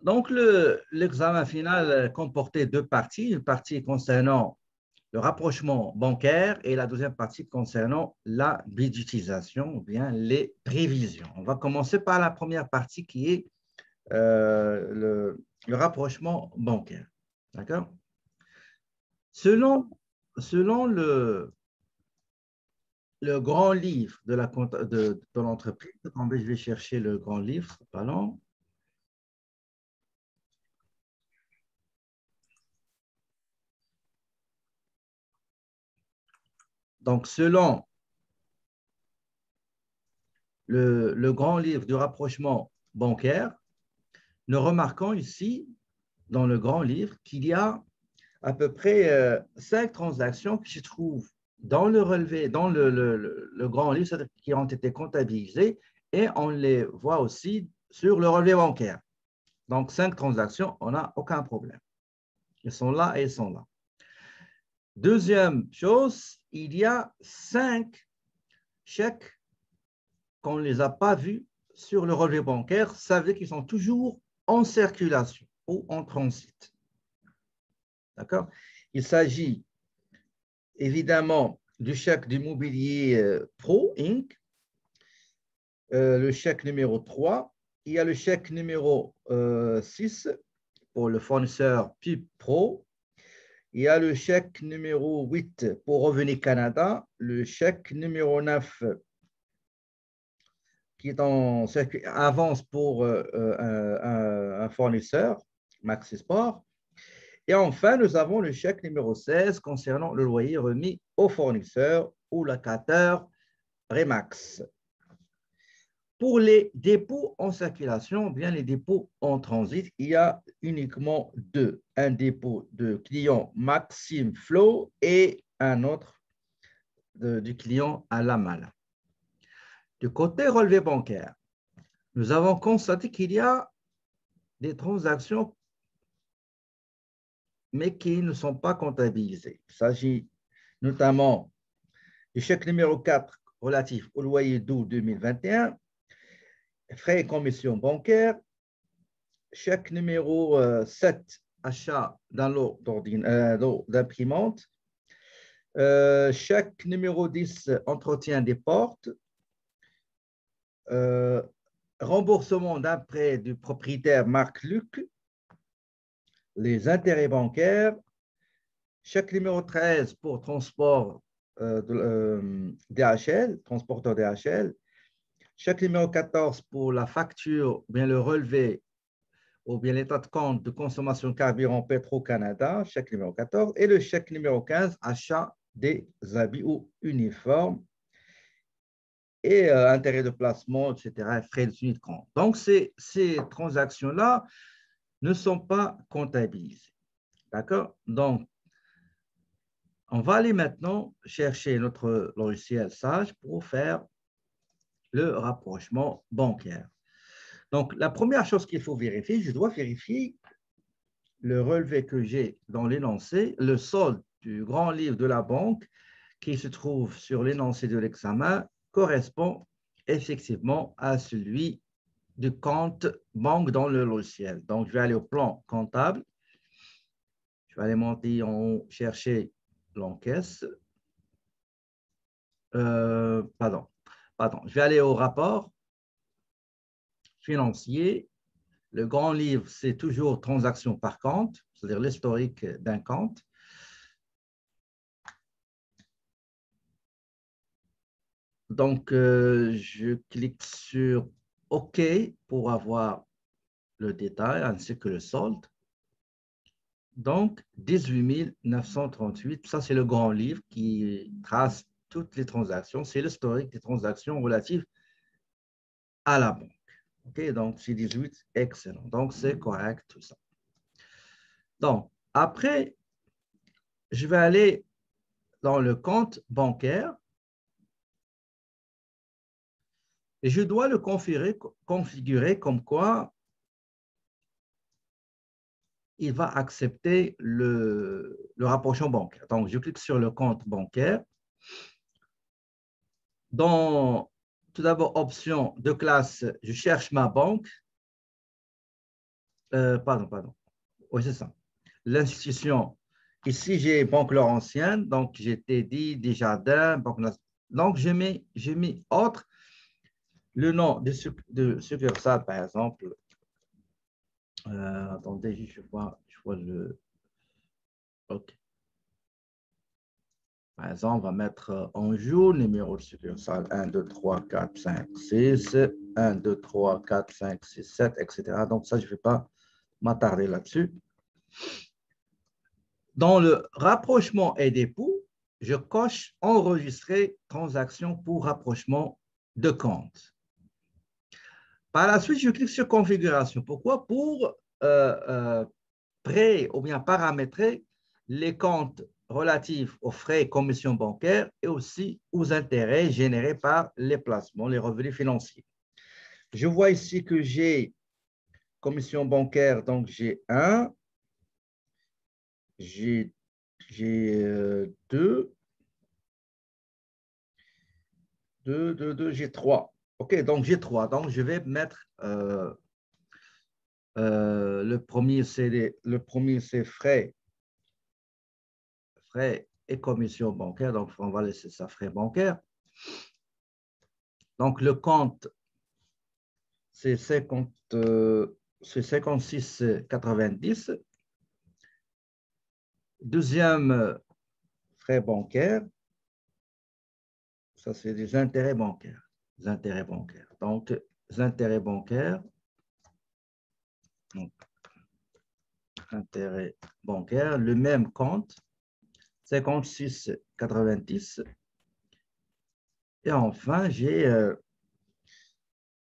Donc, l'examen final comportait deux parties, une partie concernant le rapprochement bancaire et la deuxième partie concernant la budgétisation ou bien les prévisions. On va commencer par la première partie qui est le rapprochement bancaire. D'accord? Selon, selon le grand livre de l'entreprise, attendez, je vais chercher le grand livre, pas long. Donc, selon le grand livre du rapprochement bancaire, nous remarquons ici, dans le grand livre, qu'il y a à peu près 5 transactions qui se trouvent dans le relevé, dans le grand livre, c'est-à-dire qui ont été comptabilisées, et on les voit aussi sur le relevé bancaire. Donc, 5 transactions, on n'a aucun problème. Ils sont là et ils sont là. Deuxième chose, il y a 5 chèques qu'on ne les a pas vus sur le relevé bancaire, ça veut dire qu'ils sont toujours en circulation ou en transit. D'accord? Il s'agit évidemment du chèque d'immobilier Pro Inc., le chèque numéro 3. Il y a le chèque numéro 6 pour le fournisseur PIP Pro. Il y a le chèque numéro 8 pour Revenu Canada, le chèque numéro 9 qui est en avance pour un fournisseur, Maxi Sport. Et enfin, nous avons le chèque numéro 16 concernant le loyer remis au fournisseur ou locataire Remax. Pour les dépôts en circulation, bien les dépôts en transit, il y a uniquement deux. Un dépôt de client Maxime Flow et un autre du client Alamal. Du côté relevé bancaire, nous avons constaté qu'il y a des transactions mais qui ne sont pas comptabilisées. Il s'agit notamment du chèque numéro 4 relatif au loyer d'août 2021, frais et commissions bancaires, chèque numéro 7, achat d'un lot d'imprimante, chèque numéro 10, entretien des portes, remboursement d'un prêt du propriétaire Marc Luc, les intérêts bancaires, chèque numéro 13 pour transport DHL, transporteur DHL, chèque numéro 14 pour la facture, bien le relevé ou bien l'état de compte de consommation carburant Petro-Canada, chèque numéro 14, et le chèque numéro 15, achat des habits ou uniformes, et intérêt de placement, etc., frais de suivi de compte. Donc, ces transactions-là ne sont pas comptabilisées. D'accord? Donc, on va aller maintenant chercher notre logiciel Sage pour faire le rapprochement bancaire. Donc, la première chose qu'il faut vérifier, je dois vérifier le relevé que j'ai dans l'énoncé, le solde du grand livre de la banque qui se trouve sur l'énoncé de l'examen correspond effectivement à celui du compte banque dans le logiciel. Donc, je vais aller au plan comptable. Je vais aller monter en haut, chercher l'encaisse. Pardon. Je vais aller au rapport financier. Le grand livre, c'est toujours transaction par compte, c'est-à-dire l'historique d'un compte. Donc, je clique sur OK pour avoir le détail ainsi que le solde. Donc, 18 938, ça c'est le grand livre qui trace toutes les transactions. C'est l'historique des transactions relatives à la banque. OK, donc c'est 18, excellent. Donc, c'est correct tout ça. Donc, après, je vais aller dans le compte bancaire et je dois le configurer comme quoi il va accepter le rapprochement bancaire. Donc, je clique sur le compte bancaire. Dans, tout d'abord, option de classe, je cherche ma banque. Pardon. Oui, c'est ça. L'institution, ici, j'ai Banque Laurentienne, donc j'ai dit Desjardins, donc j'ai mis autre, le nom de succursale, par exemple. Attendez, je vois le. OK. Par exemple, on va mettre en jour, numéro de succursale 1, 2, 3, 4, 5, 6, 1, 2, 3, 4, 5, 6, 7, etc. Donc, ça, je ne vais pas m'attarder là-dessus. Dans le rapprochement et d'époux, je coche enregistrer transaction pour rapprochement de compte. Par la suite, je clique sur configuration. Pourquoi? Pour ou bien paramétrer les comptes relatifs aux frais et commissions bancaires et aussi aux intérêts générés par les placements, les revenus financiers. Je vois ici que j'ai commission bancaire, donc j'ai 1, j'ai 2, j'ai 3. OK, donc j'ai 3. Donc, je vais mettre le premier, c'est frais et commissions bancaires. Donc, on va laisser ça frais bancaires. Donc, le compte, c'est 56,90. Deuxième, frais bancaires. Ça, c'est des intérêts bancaires. Les intérêts bancaires. Donc, les intérêts bancaires. Donc, intérêts bancaires, le même compte, 56,90. Et enfin, j'ai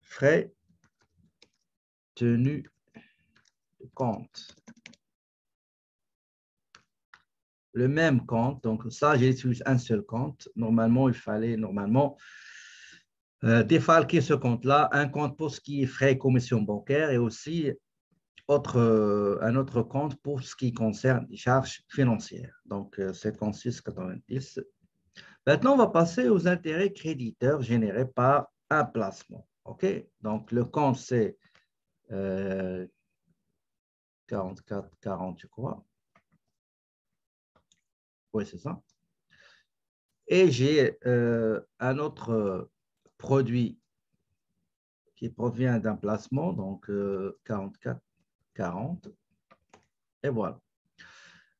frais tenus de compte. Le même compte, donc ça, j'utilise un seul compte. Normalement, il fallait défalquer ce compte-là, un compte pour ce qui est frais et commissions bancaires et aussi un autre compte pour ce qui concerne les charges financières. Donc, 56,90. Maintenant, on va passer aux intérêts créditeurs générés par un placement. OK? Donc, le compte, c'est 44,40, je crois. Oui, c'est ça. Et j'ai un autre produit qui provient d'un placement, donc 44,40. Et voilà.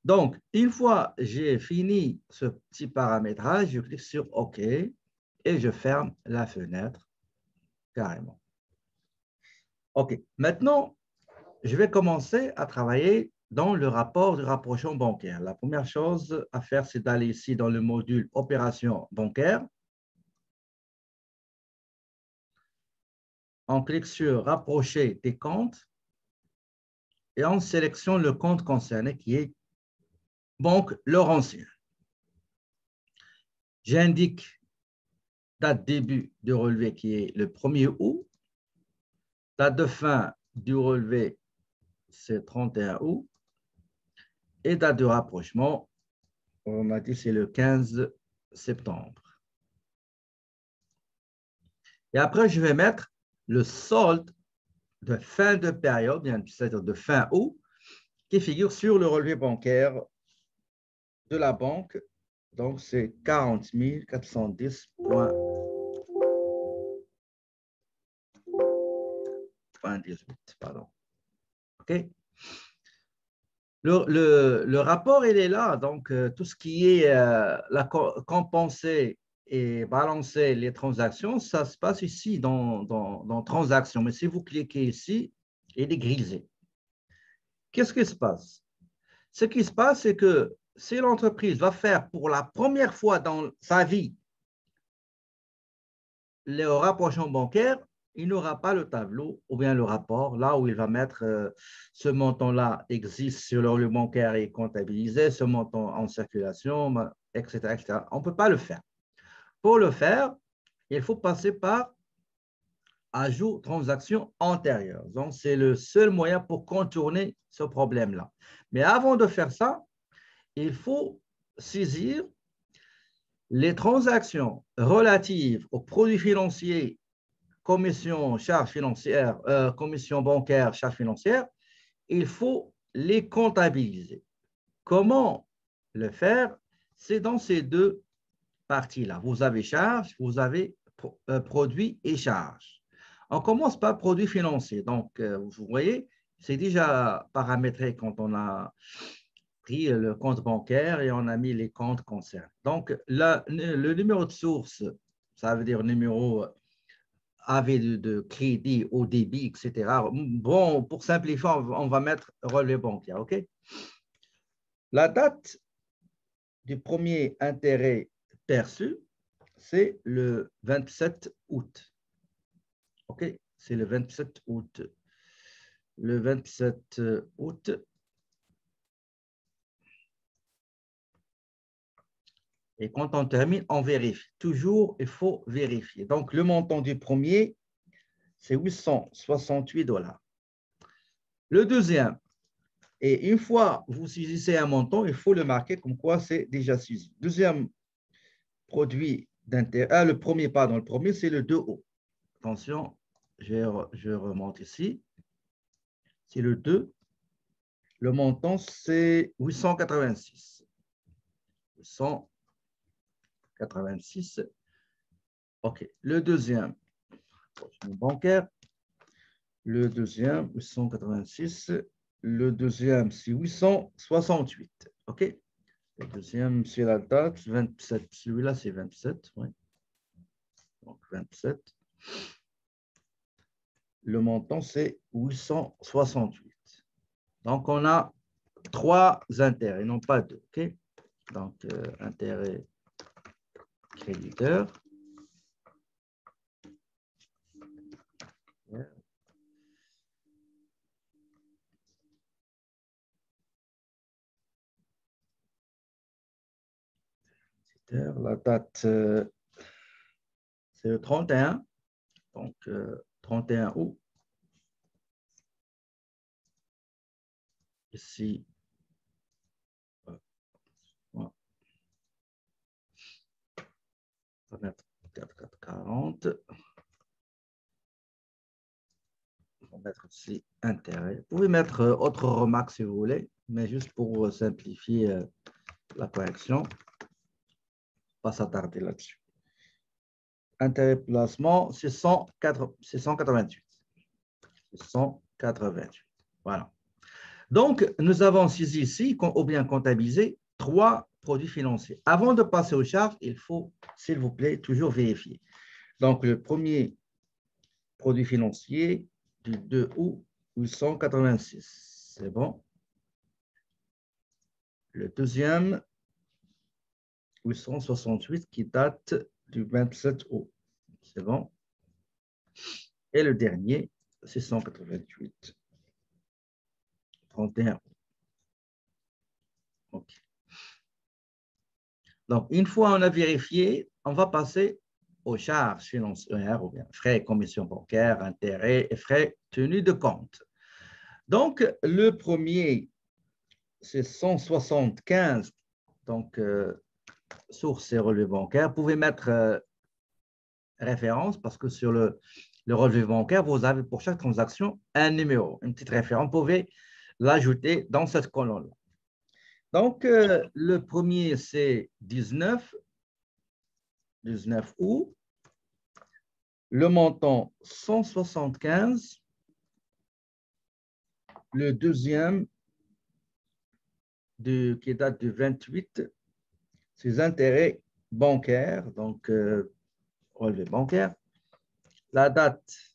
Donc, une fois j'ai fini ce petit paramétrage, je clique sur OK et je ferme la fenêtre carrément. OK. Maintenant, je vais commencer à travailler dans le rapport de rapprochement bancaire. La première chose à faire, c'est d'aller ici dans le module opération bancaire. On clique sur rapprocher des comptes et on sélectionne le compte concerné qui est Banque Laurentienne. J'indique date début du relevé qui est le 1er août. Date de fin du relevé, c'est 31 août. Et date de rapprochement, on a dit c'est le 15 septembre. Et après, je vais mettre le solde de fin de période, c'est-à-dire de fin août, qui figure sur le relevé bancaire de la banque. Donc, c'est 40 410,18. Pardon. OK? Le rapport, il est là. Donc, tout ce qui est compenser et balancer les transactions, ça se passe ici dans transactions. Mais si vous cliquez ici, il est grisé. Qu'est-ce qui se passe? Ce qui se passe, c'est que si l'entreprise va faire pour la première fois dans sa vie le rapprochement bancaire, il n'aura pas le tableau ou bien le rapport, là où il va mettre ce montant-là existe sur le relevé bancaire et comptabilisé, ce montant en circulation, etc., etc. On ne peut pas le faire. Pour le faire, il faut passer par ajout transaction antérieure. Donc, c'est le seul moyen pour contourner ce problème-là. Mais avant de faire ça, il faut saisir les transactions relatives aux produits financiers, commission, charges financières, commission bancaire, charges financières, il faut les comptabiliser. Comment le faire? C'est dans ces deux parties-là. Vous avez charge, vous avez produit et charge. On commence par produit financier. Donc, vous voyez, c'est déjà paramétré quand on a pris le compte bancaire et on a mis les comptes concernés. Donc, le numéro de source, ça veut dire numéro AV de crédit, au débit, etc. Bon, pour simplifier, on va mettre relevé bancaire, OK? La date du premier intérêt perçu, c'est le 27 août. OK? C'est le 27 août. Le 27 août, et quand on termine, on vérifie. Toujours, il faut vérifier. Donc, le montant du premier, c'est 868 $. Le deuxième, et une fois vous saisissez un montant, il faut le marquer comme quoi c'est déjà saisi. Deuxième produit d'intérêt, le premier, pardon, le premier, c'est le 2O. Attention, je remonte ici. C'est le 2. Le montant, c'est 886. 886. OK. Le deuxième, bancaire. Le deuxième, 886. Le deuxième, c'est 868. OK. Le deuxième, c'est la date, 27. Celui-là, c'est 27. Oui. Donc, 27. Le montant, c'est 868. Donc, on a 3 intérêts, non pas 2. OK. Donc, intérêt créditeur. La date, c'est le 31. Donc, 31 août. Ici, on va mettre 4440. On va mettre ici intérêt. Vous pouvez mettre autre remarque si vous voulez, mais juste pour simplifier la correction. Pas s'attarder là-dessus. Intérêt placement, c'est 188. 188. Voilà. Donc, nous avons saisi ici, ou bien comptabilisé, 3 produits financiers. Avant de passer aux charges, il faut, s'il vous plaît, toujours vérifier. Donc, le premier produit financier du 2 août, 886. C'est bon. Le deuxième, 868, qui date du 27 août. C'est bon. Et le dernier, 688. 31. OK. Donc, une fois on a vérifié, on va passer aux charges financières, ou bien frais, commission bancaire, intérêts et frais tenus de compte. Donc, le premier, c'est 175. Donc, source et relevé bancaire. Vous pouvez mettre référence parce que sur le relevé bancaire, vous avez pour chaque transaction un numéro, une petite référence. Vous pouvez l'ajouter dans cette colonne-là. Donc, le premier, c'est 19 août. Le montant, 175. Le deuxième, qui date du 28, c'est intérêts bancaires, donc relevé bancaire. La date,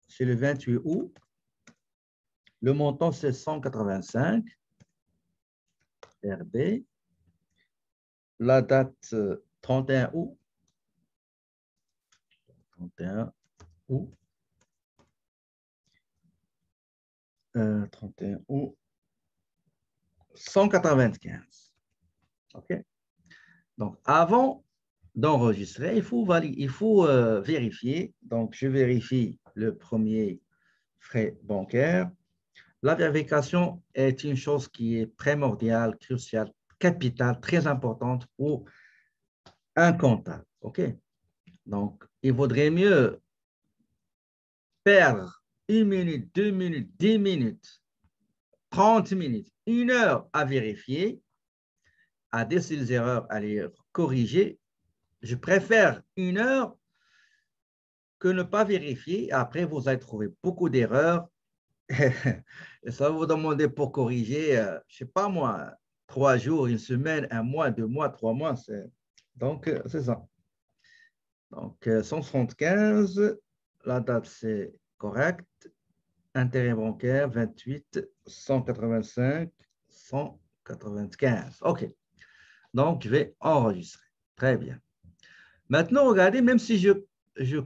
c'est le 28 août. Le montant, c'est 185. RB. La date, 31 août. 31 août. 31 août. 195. OK? Donc, avant d'enregistrer, il faut vérifier. Donc, je vérifie le premier frais bancaire. La vérification est une chose qui est primordiale, cruciale, capitale, très importante pour un comptable. OK? Donc, il vaudrait mieux perdre 1 minute, 2 minutes, 10 minutes, 30 minutes, 1 heure à vérifier, à déceler les erreurs, à les corriger. Je préfère 1 heure que ne pas vérifier. Après, vous allez trouver beaucoup d'erreurs. Et ça va vous demander pour corriger, je ne sais pas moi, 3 jours, 1 semaine, 1 mois, 2 mois, 3 mois. Donc, c'est ça. Donc, 175, la date, c'est correct. Intérêt bancaire, 28, 185, 195. OK. Donc, je vais enregistrer. Très bien. Maintenant, regardez, même si je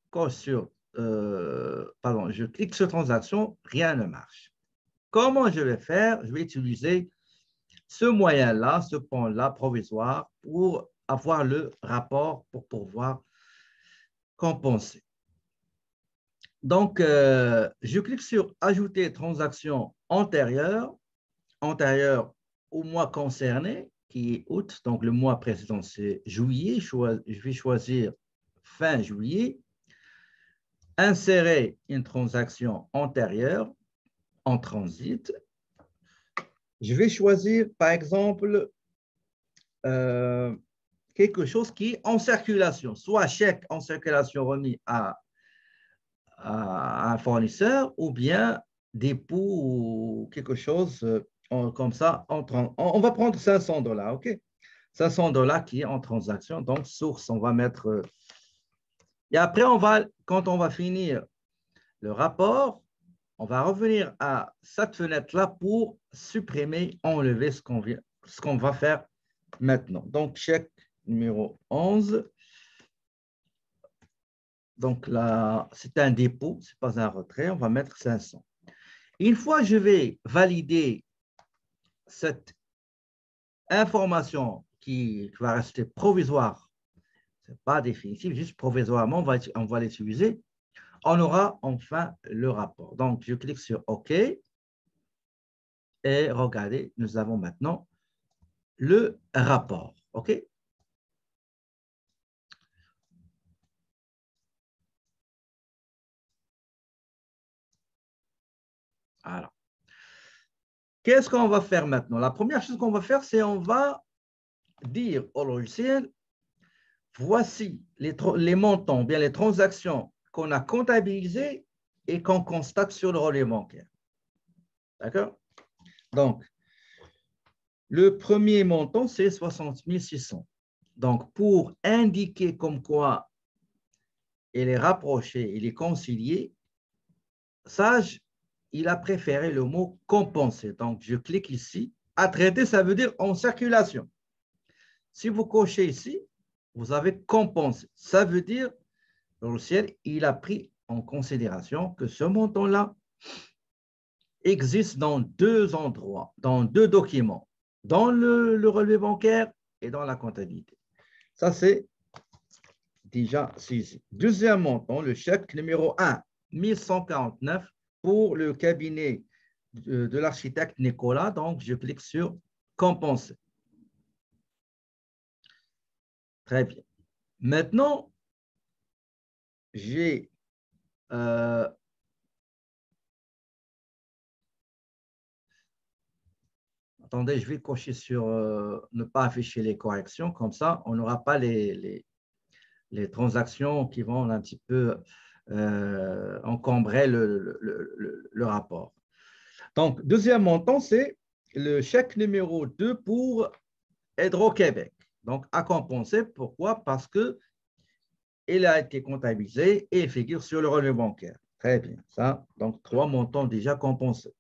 coche sur, pardon, je clique sur transaction, rien ne marche. Comment je vais faire? Je vais utiliser ce moyen-là, ce point-là provisoire pour avoir le rapport pour pouvoir compenser. Donc, je clique sur ajouter transaction antérieure au mois concerné, qui est août. Donc, le mois précédent, c'est juillet. Je vais choisir fin juillet. Insérer une transaction antérieure en transit. Je vais choisir, par exemple, quelque chose qui est en circulation, soit chèque en circulation remis à un fournisseur ou bien dépôt ou quelque chose comme ça. On va prendre 500 $, OK? 500 $ qui est en transaction. Donc, source, on va mettre. Et après, quand on va finir le rapport, on va revenir à cette fenêtre-là pour supprimer, enlever ce qu'on va faire maintenant. Donc, chèque numéro 11. Donc là, c'est un dépôt, ce n'est pas un retrait. On va mettre 500. Une fois que je vais valider cette information qui va rester provisoire, ce n'est pas définitif, juste provisoirement, on va l'utiliser, on aura enfin le rapport. Donc, je clique sur OK et regardez, nous avons maintenant le rapport. OK? Alors, qu'est-ce qu'on va faire maintenant? La première chose qu'on va faire, c'est on va dire au logiciel, voici les montants, bien les transactions qu'on a comptabilisées et qu'on constate sur le relevé bancaire. D'accord? Donc, le premier montant, c'est 60 600. Donc, pour indiquer comme quoi il est rapproché, il est concilié, Sage, il a préféré le mot compenser. Donc, je clique ici. À traiter, ça veut dire en circulation. Si vous cochez ici, vous avez compensé. Ça veut dire, le logiciel, il a pris en considération que ce montant-là existe dans 2 endroits, dans 2 documents, dans le relevé bancaire et dans la comptabilité. Ça, c'est déjà ici. Deuxième montant, le chèque numéro 1, 1149 pour le cabinet de l'architecte Nicolas. Donc, je clique sur compenser. Très bien. Maintenant, j'ai attendez, je vais cocher sur ne pas afficher les corrections. Comme ça, on n'aura pas les transactions qui vont un petit peu encombrer le rapport. Donc, deuxième montant, c'est le chèque numéro 2 pour Hydro-Québec. Donc, à compenser. Pourquoi? Parce qu'il a été comptabilisé et figure sur le relevé bancaire. Très bien. Ça, donc, 3 montants déjà compensés.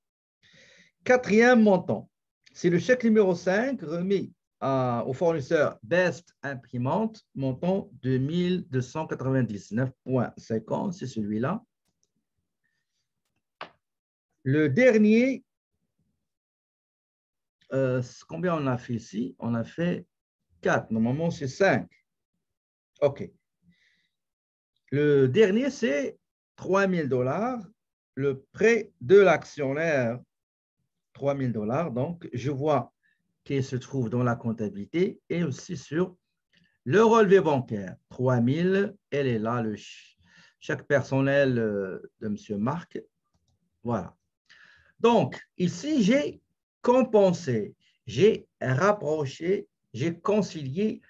Quatrième montant, c'est le chèque numéro 5 remis au fournisseur Best Imprimante, montant 2299,50, c'est celui-là. Le dernier, combien on a fait ici? On a fait 4, normalement c'est 5. OK. Le dernier, c'est 3 000 $, le prêt de l'actionnaire, 3 000 $. Donc, je vois qu'il se trouve dans la comptabilité et aussi sur le relevé bancaire. 3 000, elle est là, le chèque personnel de M. Marc. Voilà. Donc, ici, j'ai compensé, j'ai rapproché, j'ai concilié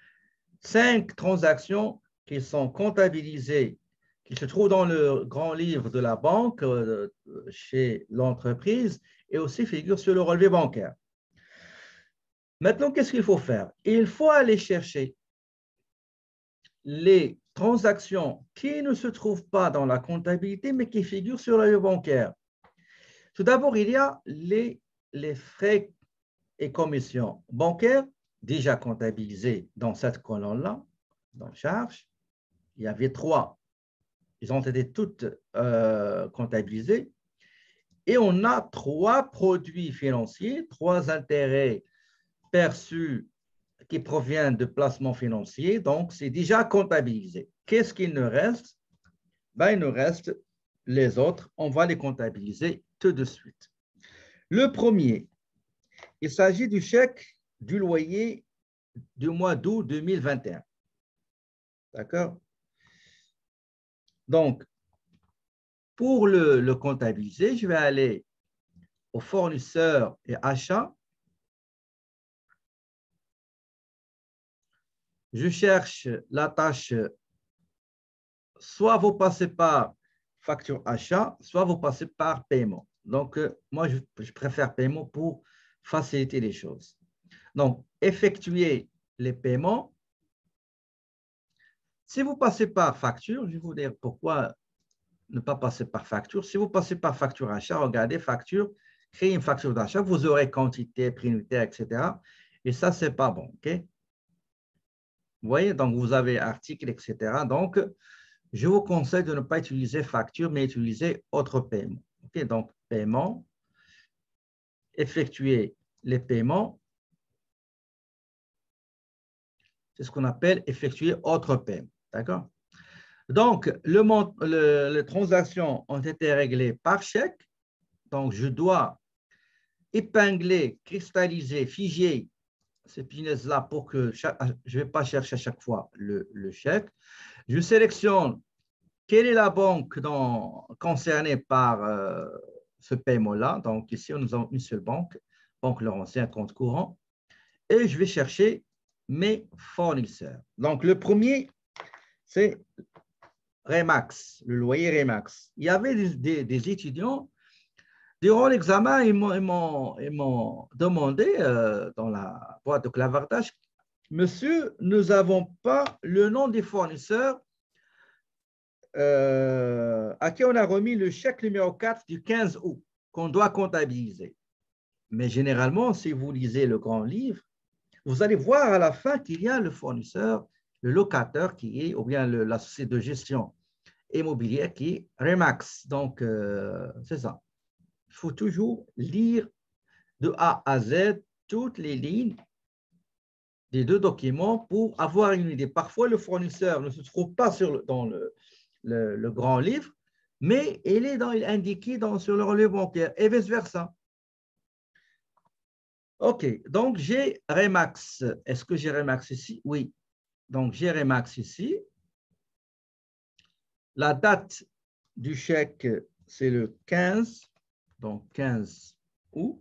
5 transactions qui sont comptabilisées, qui se trouvent dans le grand livre de la banque chez l'entreprise et aussi figurent sur le relevé bancaire. Maintenant, qu'est-ce qu'il faut faire? Il faut aller chercher les transactions qui ne se trouvent pas dans la comptabilité, mais qui figurent sur le relevé bancaire. Tout d'abord, il y a les frais et commissions bancaires déjà comptabilisés dans cette colonne-là, dans charge. Il y avait 3. Ils ont été toutes comptabilisées. Et on a 3 produits financiers, 3 intérêts perçus qui proviennent de placements financiers. Donc, c'est déjà comptabilisé. Qu'est-ce qu'il nous reste? Ben, il nous reste les autres. On va les comptabiliser tout de suite. Le premier, il s'agit du chèque du loyer du mois d'août 2021. D'accord? Donc, pour le comptabiliser, je vais aller au fournisseur et achat. Je cherche la tâche, soit vous passez par facture achat, soit vous passez par paiement. Donc, moi, je préfère paiement pour faciliter les choses. Donc, effectuer les paiements. Si vous passez par facture, je vais vous dire pourquoi ne pas passer par facture. Si vous passez par facture achat, regardez facture, créez une facture d'achat, vous aurez quantité, prix unitaire, etc. Et ça, ce n'est pas bon. OK? Vous voyez, donc vous avez article, etc. Donc, je vous conseille de ne pas utiliser facture, mais utiliser autre paiement. OK? Donc, paiement, effectuer les paiements, c'est ce qu'on appelle effectuer autre paiement. D'accord? Donc, les transactions ont été réglées par chèque. Donc, je dois épingler, cristalliser, figer ces punaises-là pour que je ne vais pas chercher à chaque fois le chèque. Je sélectionne quelle est la banque concernée par ce paiement-là. Donc, ici, nous avons une seule banque, Banque Laurentien, compte courant. Et je vais chercher mes fournisseurs. Donc, le premier, c'est Remax, le loyer Remax. Il y avait des étudiants, durant l'examen, ils m'ont demandé dans la boîte de clavardage, monsieur, nous n'avons pas le nom des fournisseurs à qui on a remis le chèque numéro 4 du 15 août qu'on doit comptabiliser. Mais généralement, si vous lisez le grand livre, vous allez voir à la fin qu'il y a le fournisseur, le locateur qui est, ou bien la société de gestion immobilière qui est Remax. Donc, c'est ça. Il faut toujours lire de A à Z toutes les lignes des 2 documents pour avoir une idée. Parfois, le fournisseur ne se trouve pas dans le grand livre, mais il est indiqué sur le relevé bancaire et vice-versa. OK, donc j'ai Remax. Est-ce que j'ai Remax ici? Oui. Donc, j'ai Remax ici. La date du chèque, c'est le 15, donc 15 août.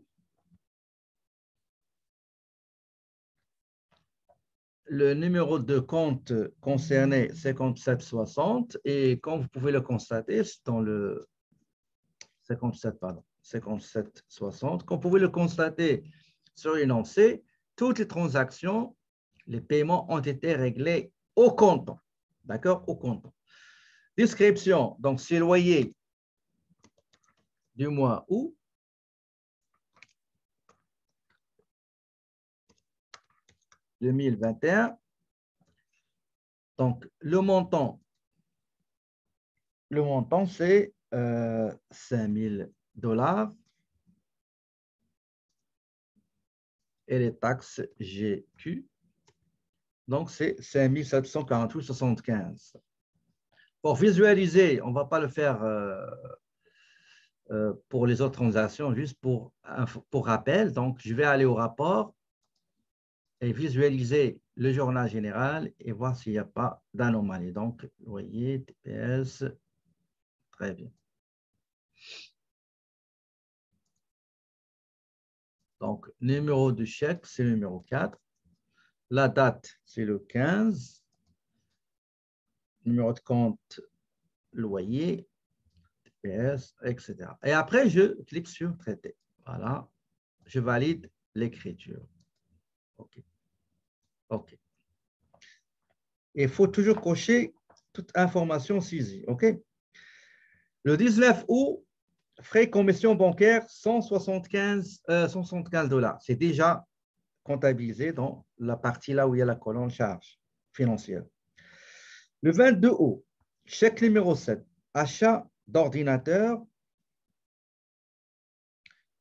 Le numéro de compte concerné, 5760, et comme vous pouvez le constater, c'est dans le 5760. Comme vous pouvez le constater sur l'énoncé, toutes les transactions, les paiements ont été réglés au comptant. D'accord? Au comptant. Description, donc c'est le loyer du mois août. « 2021. Donc, le montant c'est 5 000 $ et les taxes GQ. Donc, c'est 5 748,75. Pour visualiser, on ne va pas le faire pour les autres transactions, juste pour rappel. Donc, je vais aller au rapport et visualiser le journal général et voir s'il n'y a pas d'anomalie. Donc, vous voyez, TPS, très bien. Donc, numéro de chèque, c'est le numéro 4. La date, c'est le 15. Numéro de compte, loyer, TPS, etc. Et après, je clique sur traiter. Voilà. Je valide l'écriture. OK. OK. Il faut toujours cocher toute information saisie. OK. Le 19 août, frais commission bancaire, 175 $. C'est déjà comptabilisé dans la partie là où il y a la colonne charge financière. Le 22 août, chèque numéro 7, achat d'ordinateur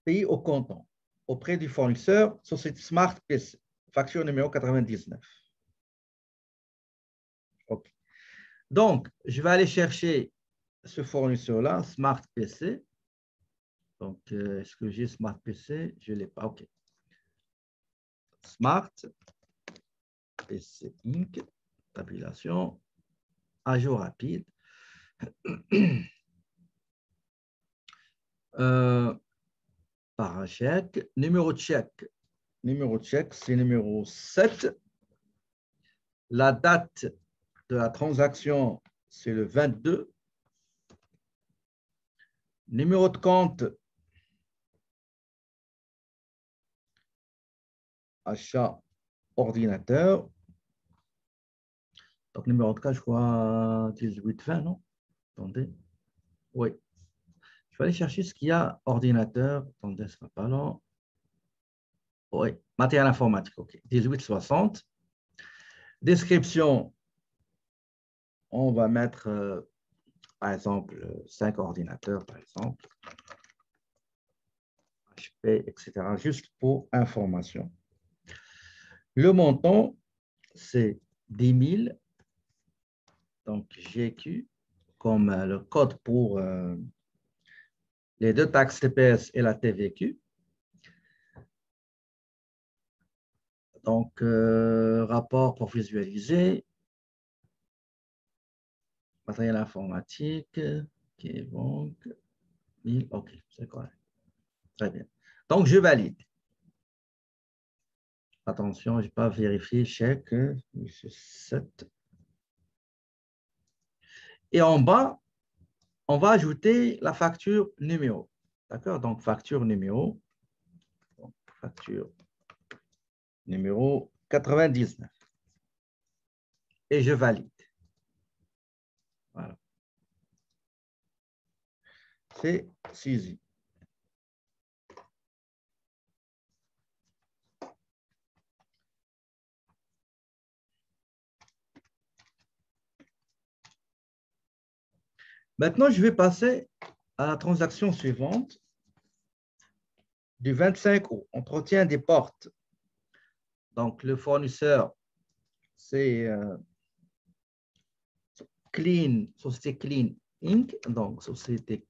payé au comptant auprès du fournisseur Société Smart PC, facture numéro 99. OK. Donc, je vais aller chercher ce fournisseur-là, Smart PC. Donc, est-ce que j'ai Smart PC? Je ne l'ai pas. OK. Smart PC Inc. Tabulation. Ajout rapide. Par un chèque. Numéro de chèque. Numéro de chèque, c'est numéro 7. La date de la transaction, c'est le 22. Numéro de compte, achat ordinateur. Donc, numéro de cas, je crois 1820, non? Attendez. Oui. Je vais aller chercher ce qu'il y a ordinateur. Attendez, ce sera pas long. Oui, matériel informatique, OK. 1860. Description, on va mettre, par exemple, 5 ordinateurs, par exemple. HP, etc. Juste pour information. Le montant, c'est 10 000. Donc, GQ, comme le code pour les deux taxes TPS et la TVQ. Donc, rapport pour visualiser. Matériel informatique. OK, donc, 1000. OK, c'est correct. Très bien. Donc, je valide. Attention, je n'ai pas vérifié chèque. 7. Et en bas, on va ajouter la facture numéro. D'accord? Donc, facture numéro. Donc, facture numéro 99. Et je valide. Voilà. C'est saisi. Maintenant, je vais passer à la transaction suivante du 25 août. Entretien des portes. Donc, le fournisseur, c'est Clean, Société Clean Inc. Donc, Société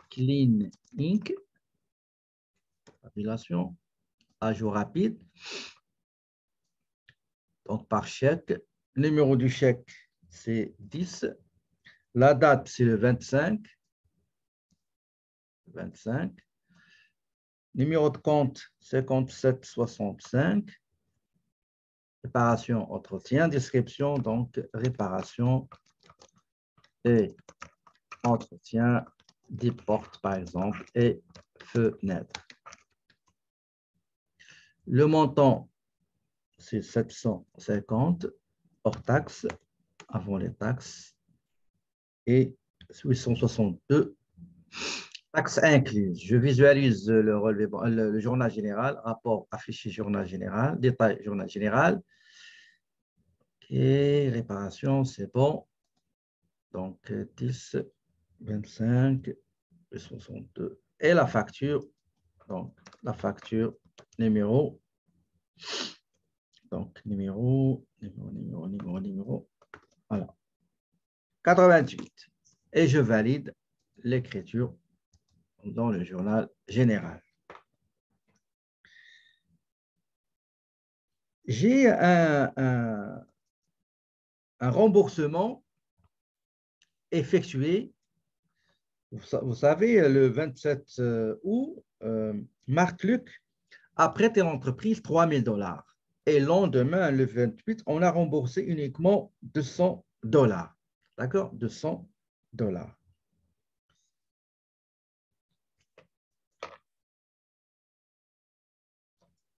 Clean Inc. Appellation, ajout rapide. Donc, par chèque. Numéro du chèque, c'est 10. La date, c'est le 25. 25. Numéro de compte, 5765. Réparation, entretien, description, donc réparation et entretien des portes, par exemple, et fenêtres. Le montant, c'est 750 hors taxes, avant les taxes, et 862 taxes incluses. Je visualise le relevé, le journal général, rapport affiché journal général, détail journal général. OK, réparation, c'est bon. Donc, 10, 25, 62. Et la facture, donc la facture numéro, donc numéro, voilà, 88. Et je valide l'écriture dans le journal général. J'ai un remboursement effectué, vous savez, le 27 août, Marc Luc a prêté à l'entreprise 3 000 $. Et le lendemain, le 28, on a remboursé uniquement 200 $. D'accord? 200 $.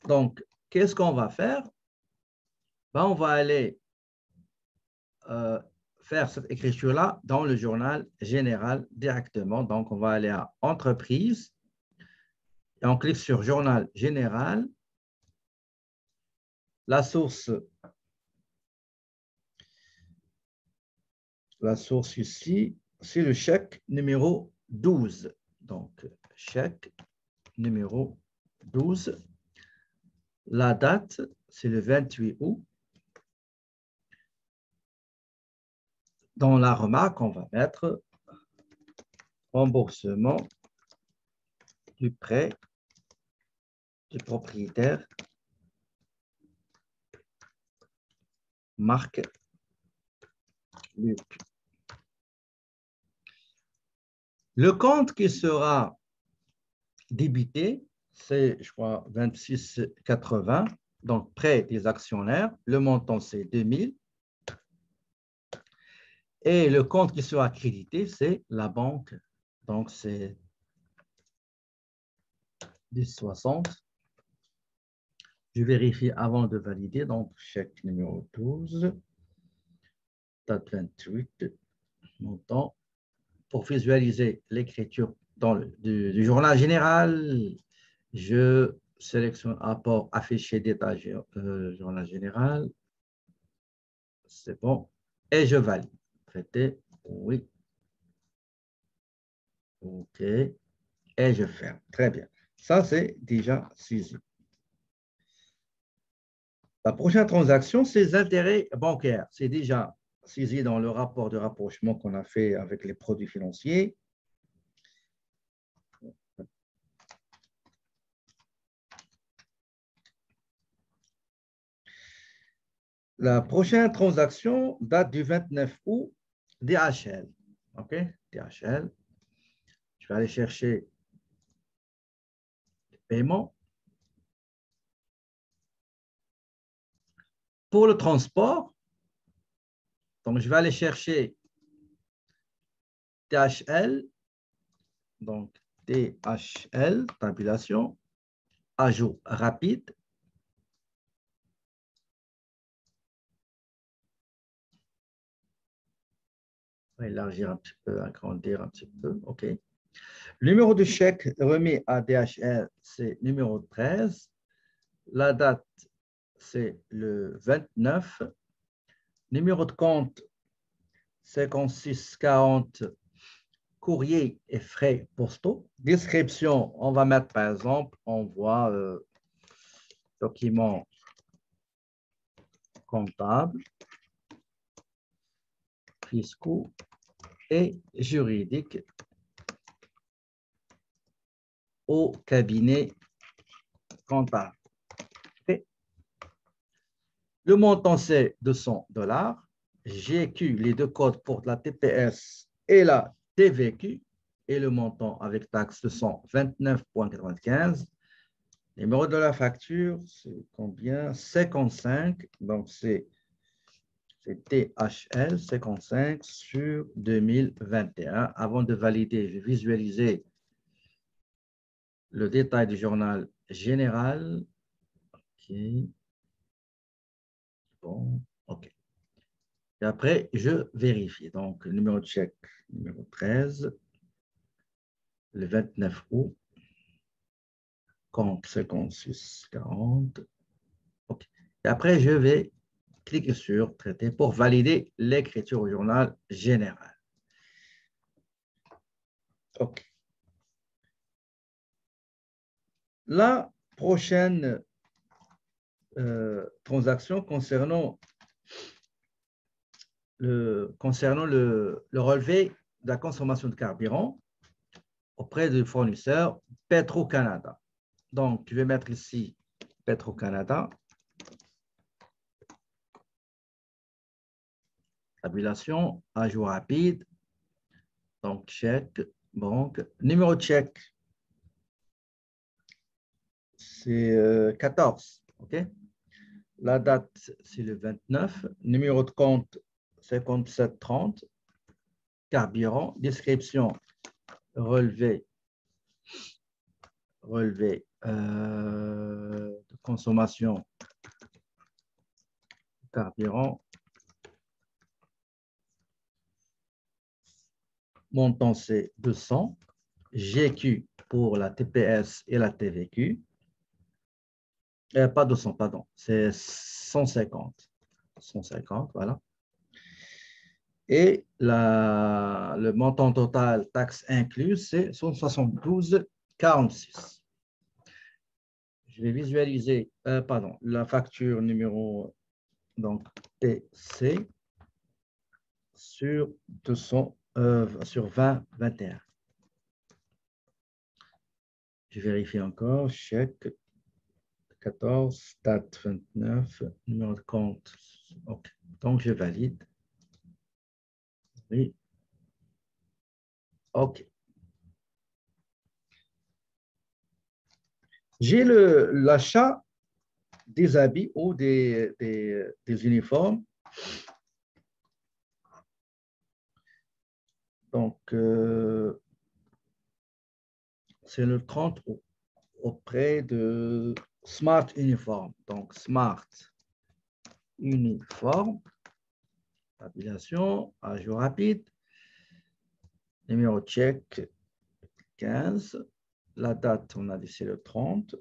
Donc, qu'est-ce qu'on va faire? Ben, on va aller faire cette écriture-là dans le journal général directement. Donc, on va aller à Entreprise et on clique sur Journal général. La source ici, c'est le chèque numéro 12. Donc, chèque numéro 12. La date, c'est le 28 août. Dans la remarque, on va mettre remboursement du prêt du propriétaire Marc Luc. Le compte qui sera débité, c'est, je crois, 26,80, donc prêt des actionnaires. Le montant, c'est 2000. Et le compte qui sera crédité, c'est la banque. Donc, c'est 10,60. Je vérifie avant de valider. Donc, chèque numéro 12, date 28, montant. Pour visualiser l'écriture du journal général, je sélectionne apport affiché détaillé journal général. C'est bon. Et je valide. Traité, oui. OK. Et je ferme. Très bien. Ça, c'est déjà saisi. La prochaine transaction, c'est les intérêts bancaires. C'est déjà saisi dans le rapport de rapprochement qu'on a fait avec les produits financiers. La prochaine transaction date du 29 août, DHL. OK? DHL. Je vais aller chercher les paiements. Pour le transport, donc je vais aller chercher DHL. Donc, DHL, tabulation, ajout rapide. On va élargir un petit peu, agrandir un petit peu. OK. Le numéro de chèque remis à DHL, c'est numéro 13. La date, c'est le 29. Numéro de compte, 5640, courrier et frais postaux. Description, on va mettre par exemple, on voit document comptable, fiscaux et juridiques au cabinet comptable. Okay. Le montant, c'est 200 $. GQ, les deux codes pour la TPS et la TVQ, et le montant avec taxe 229,95. Numéro de la facture, c'est combien? 55, donc c'est THL 55 sur 2021. Avant de valider, je vais visualiser le détail du journal général. OK. Bon, OK. Et après, je vérifie. Donc, le numéro de chèque, numéro 13, le 29 août, compte 5640. OK. Et après, je vais cliquer sur traiter pour valider l'écriture au journal général. OK. La prochaine transaction concernant le relevé de la consommation de carburant auprès du fournisseur Petro-Canada. Donc, je vais mettre ici Petro-Canada. Tabulation, ajout rapide. Donc, chèque, banque. Numéro de chèque, c'est 14. OK? La date, c'est le 29. Numéro de compte, 5730. Carburant. Description, relevé de consommation carburant. Montant, c'est 200. GQ pour la TPS et la TVQ. Pas 200, pardon, c'est 150. 150, voilà. Et le montant total, taxes incluses, c'est 172,46. Je vais visualiser, pardon, la facture numéro donc PC sur 200, sur 2021. Je vérifie encore, chèque 14, date 29, numéro de compte. OK. Donc, je valide. Oui. OK. J'ai l'achat des habits ou des uniformes. Donc, c'est le 30 auprès de Smart Uniform. Donc, Smart Uniform, appellation, à jour rapide, numéro de chèque 15, la date, on a dit c'est le 30.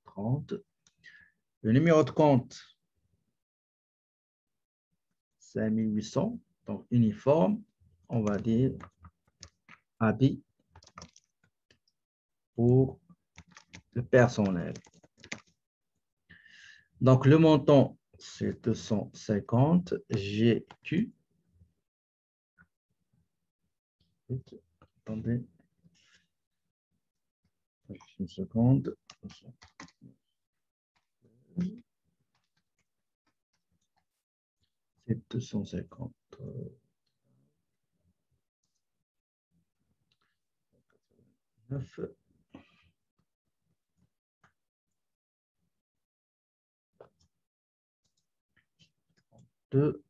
30. Le numéro de compte, 5800, donc uniforme, on va dire habit pour le personnel. Donc, le montant, c'est 250 GQ. Attendez. Une seconde. C'est 250. 9. 2.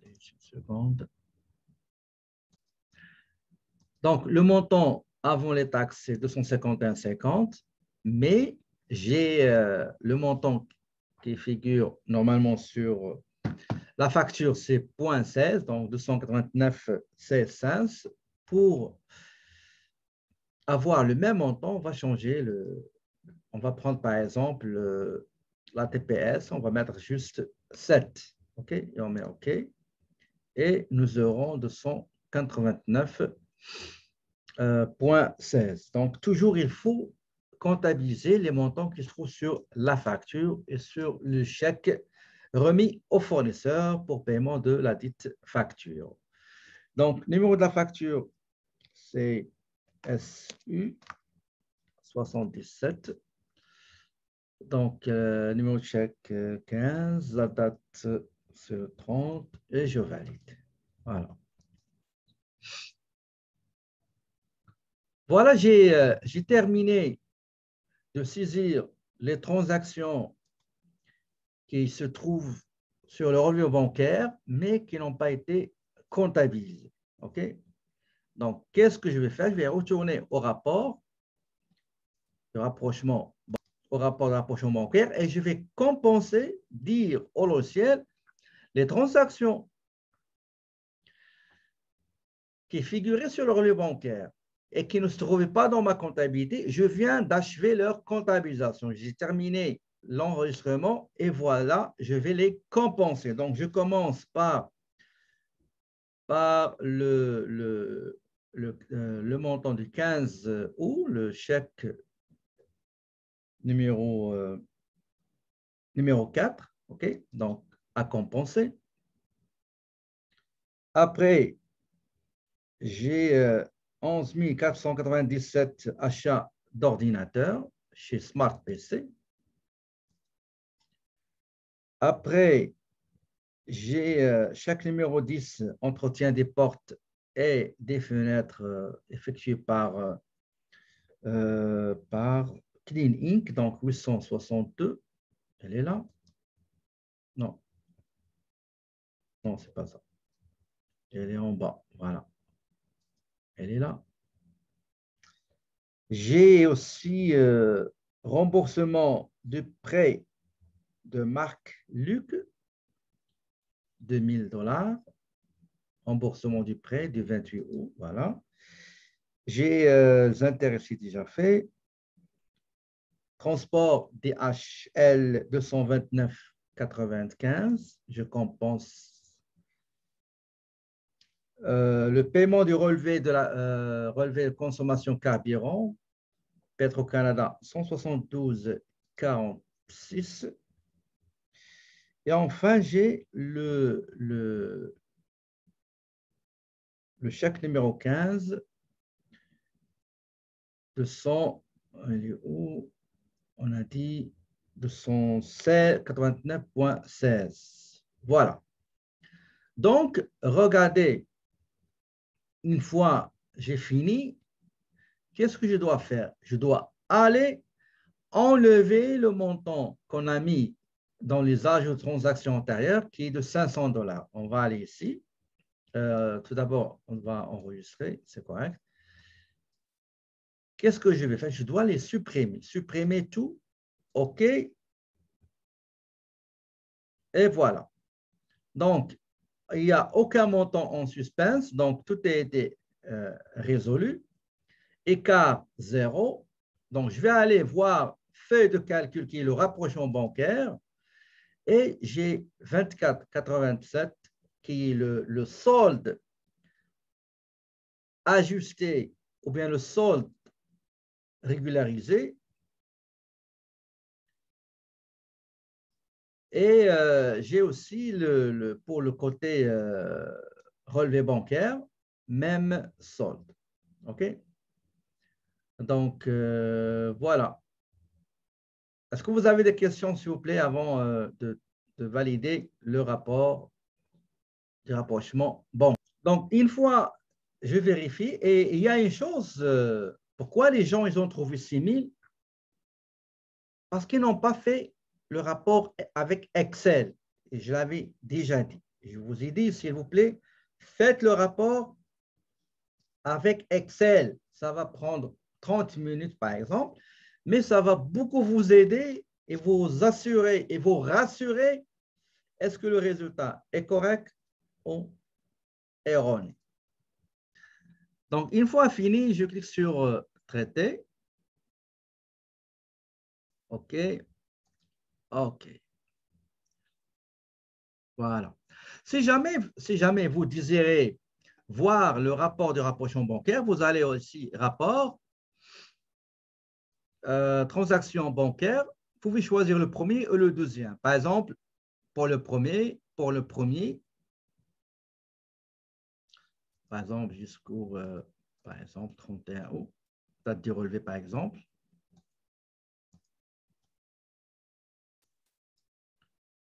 Une seconde. Donc, le montant avant les taxes, c'est 251,50, mais j'ai le montant qui figure normalement sur la facture, c'est 0,16, donc 289,16. Pour avoir le même montant, on va changer on va prendre par exemple la TPS, on va mettre juste 7, OK? Et on met OK. Et nous aurons 289,16. Donc, toujours, il faut comptabiliser les montants qui se trouvent sur la facture et sur le chèque remis au fournisseur pour paiement de la dite facture. Donc, numéro de la facture, c'est SU 77. Donc, numéro de chèque 15, la date, c'est le 30 et je valide. Voilà. Voilà, j'ai terminé de saisir les transactions qui se trouvent sur le relevé bancaire, mais qui n'ont pas été comptabilisées. OK? Donc, qu'est-ce que je vais faire? Je vais retourner au rapport de rapprochement, bancaire et je vais compenser, dire au logiciel, les transactions qui figuraient sur le relevé bancaire et qui ne se trouvaient pas dans ma comptabilité, je viens d'achever leur comptabilisation. J'ai terminé l'enregistrement et voilà, je vais les compenser. Donc, je commence par le montant du 15 août, le chèque numéro 4, OK? Donc, à compenser. Après, j'ai 11 497 achats d'ordinateurs chez Smart PC. Après, j'ai chaque numéro 10 entretient des portes et des fenêtres effectuées par Clean Inc. Donc 862. Elle est là? Non, non, c'est pas ça. Elle est en bas. Voilà. Elle est là. J'ai aussi remboursement de prêt de Marc Luc, $2000. Remboursement du prêt du 28 août. Voilà. J'ai les intérêts déjà fait. Transport DHL 229,95. Je compense. Le paiement du relevé relevé de consommation carburant, Petro-Canada 172,46. Et enfin, j'ai le chèque numéro 15 de 100, où on a dit 289,16. Voilà. Donc, regardez, une fois j'ai fini, qu'est-ce que je dois faire? Je dois aller enlever le montant qu'on a mis dans les ajouts de transactions antérieures, qui est de $500. On va aller ici. Tout d'abord, on va enregistrer, c'est correct. Qu'est-ce que je vais faire? Je dois les supprimer. Supprimer tout. OK. Et voilà. Donc, il n'y a aucun montant en suspense. Donc, tout a été résolu. Écart 0. Donc, je vais aller voir feuille de calcul qui est le rapprochement bancaire. Et j'ai 24,87 qui est le solde ajusté ou bien le solde régularisé. Et j'ai aussi pour le côté relevé bancaire, même solde. OK? Donc, voilà. Est-ce que vous avez des questions, s'il vous plaît, avant de valider le rapport du rapprochement? Bon, donc, une fois, je vérifie. Et il y a une chose, pourquoi les gens, ils ont trouvé 6 000? Parce qu'ils n'ont pas fait le rapport avec Excel. Et je l'avais déjà dit. Je vous ai dit, s'il vous plaît, faites le rapport avec Excel. Ça va prendre 30 minutes, par exemple, mais ça va beaucoup vous aider et vous assurer et vous rassurer, est-ce que le résultat est correct ou erroné. Donc, une fois fini, je clique sur Traiter. OK. OK. Voilà. Si jamais vous désirez voir le rapport de rapprochement bancaire, vous allez aussi rapport, transaction bancaire. Vous pouvez choisir le premier ou le deuxième. Par exemple, pour le premier, par exemple, jusqu'au par exemple, 31 août, date du relevé, par exemple.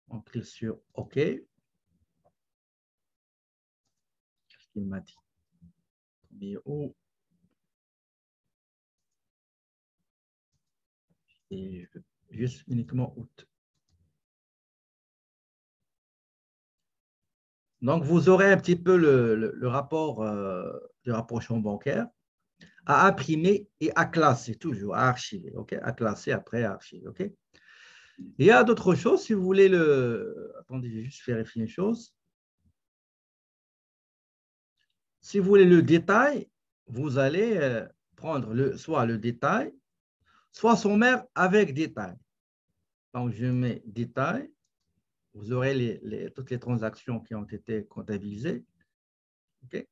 On clique sur OK. Qu'est-ce qu'il m'a dit? 1er août. Et juste uniquement août. Donc, vous aurez un petit peu le rapport de rapprochement bancaire à imprimer et à classer, toujours, à archiver. OK? À classer, après à archiver. OK? Il y a d'autres choses, si vous voulez le… Attendez, je vais juste vérifier une chose. Si vous voulez le détail, vous allez prendre soit le détail, soit sommaire avec détail. Donc, je mets détail. Vous aurez toutes les transactions qui ont été comptabilisées. OK?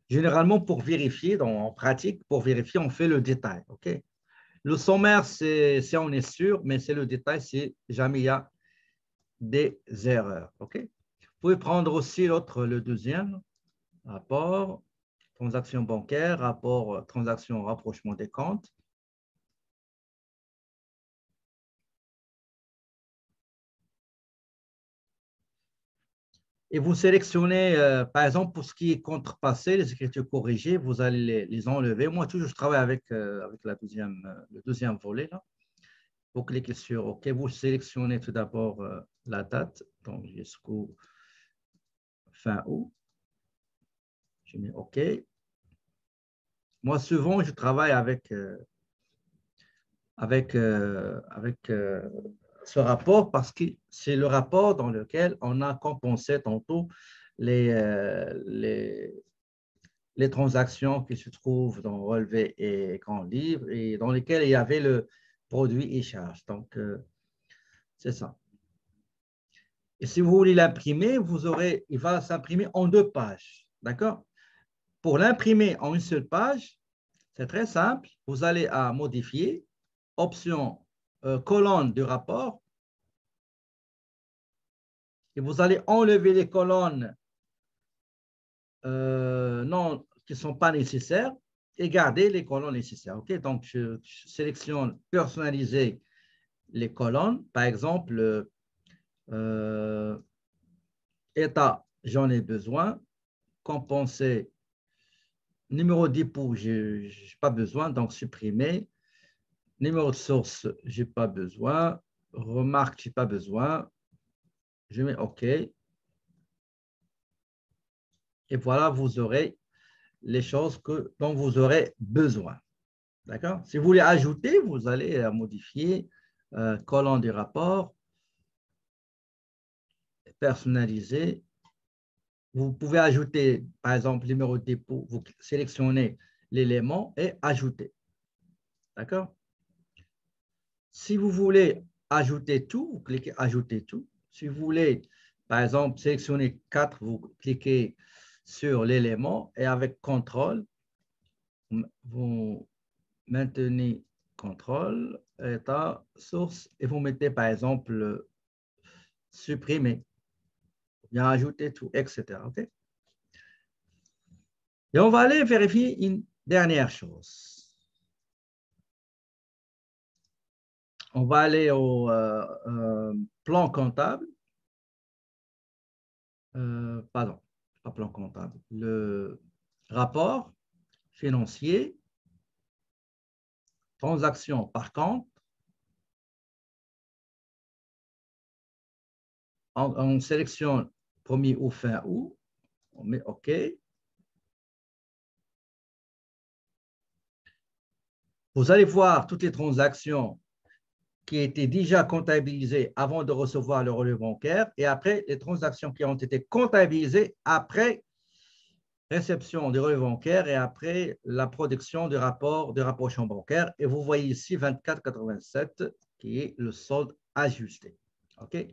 Généralement, pour vérifier, en pratique, pour vérifier, on fait le détail. OK? Le sommaire, c'est on est sûr, mais c'est le détail, c'est jamais il y a des erreurs. OK? Vous pouvez prendre aussi le deuxième rapport, transaction bancaire, rapport transaction rapprochement des comptes. Et vous sélectionnez, par exemple, pour ce qui est contrepassé, les écritures corrigées, vous allez les enlever. Moi, toujours, je travaille avec le deuxième volet. Là. Vous cliquez sur OK. Vous sélectionnez tout d'abord la date, donc jusqu'au fin août. Je mets OK. Moi, souvent, je travaille avec ce rapport parce que c'est le rapport dans lequel on a compensé tantôt les, euh, les, les transactions qui se trouvent dans relevé et grand livre et dans lesquelles il y avait le produit et charge. Donc, c'est ça. Et si vous voulez l'imprimer, il va s'imprimer en 2 pages. D'accord? Pour l'imprimer en une seule page, c'est très simple. Vous allez à modifier, option colonne du rapport, et vous allez enlever les colonnes non, qui ne sont pas nécessaires et garder les colonnes nécessaires. OK? Donc, je sélectionne personnaliser les colonnes. Par exemple, état, j'en ai besoin. Compenser, numéro d'époux, je n'ai pas besoin, donc supprimer. Numéro de source, je n'ai pas besoin. Remarque, je n'ai pas besoin. Je mets OK. Et voilà, vous aurez les choses dont vous aurez besoin. D'accord? Si vous voulez ajouter, vous allez modifier colonne du rapport, personnaliser. Vous pouvez ajouter, par exemple, le numéro de dépôt. Vous sélectionnez l'élément et ajouter. D'accord? Si vous voulez ajouter tout, vous cliquez ajouter tout. Si vous voulez, par exemple, sélectionner 4, vous cliquez sur l'élément et avec contrôle, vous maintenez contrôle, état, source, et vous mettez par exemple supprimer, bien ajouter tout, etc. Okay? Et on va aller vérifier une dernière chose. On va aller au plan comptable. Pardon, pas plan comptable. Le rapport financier, transaction par compte. On sélectionne 1er ou fin août. On met OK. Vous allez voir toutes les transactions qui étaient déjà comptabilisées avant de recevoir le relevé bancaire et après les transactions qui ont été comptabilisées après réception du relevé bancaire et après la production du rapport de rapprochement bancaire. Et vous voyez ici 24,87 qui est le solde ajusté. OK?